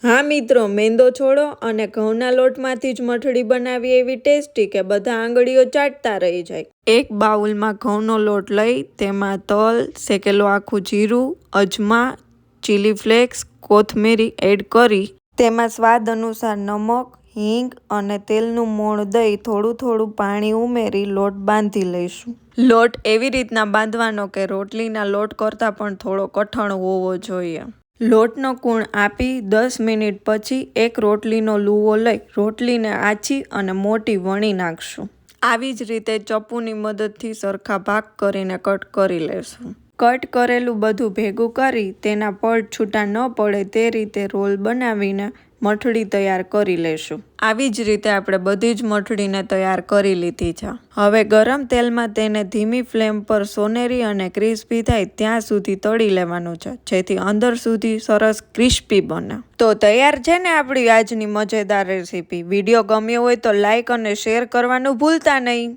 હા મિત્રો, મેંદો છોડો અને ઘઉંના લોટમાંથી જ મઠડી બનાવી એવી ટેસ્ટી કે બધા આંગળીઓ ચાટતા રહી જાય। એક બાઉલમાં ઘઉંનો લોટ લઈ તેમાં તલ, શેકેલું આખું જીરું, અજમા, ચીલી ફ્લેક્સ, કોથમીરી એડ કરી તેમાં સ્વાદ અનુસાર નમક, હિંગ અને તેલનું મોણ દઈ થોડું પાણી ઉમેરી લોટ બાંધી લઈશું। લોટ એવી રીતના બાંધવાનો કે રોટલીના લોટ કરતાં પણ થોડો કઠણ હોવો જોઈએ। લોટનો કૂણ આપી 10 મિનિટ પછી એક રોટલીનો લુવો લઈ રોટલીને આછી અને મોટી વણી નાખશું। આવી જ રીતે ચપ્પુની મદદથી સરખા ભાગ કરીને કટ કરી લેશું। કટ કરેલું બધું ભેગું કરી તેના પડ છૂટા ન પડે તે રીતે રોલ બનાવીને મઠડી તૈયાર કરી લેશું। આવી જ રીતે આપણે બધી જ મઠડીને તૈયાર કરી લીધી છે। હવે ગરમ તેલમાં તેને ધીમી ફ્લેમ પર સોનેરી અને ક્રિસ્પી થાય ત્યાં સુધી તળી લેવાનું છે, જેથી અંદર સુધી સરસ ક્રિસ્પી બને। તો તૈયાર છે ને આપણી આજની મજેદાર રેસીપી। વિડીયો ગમ્યો હોય તો લાઈક અને શેર કરવાનું ભૂલતા નહીં।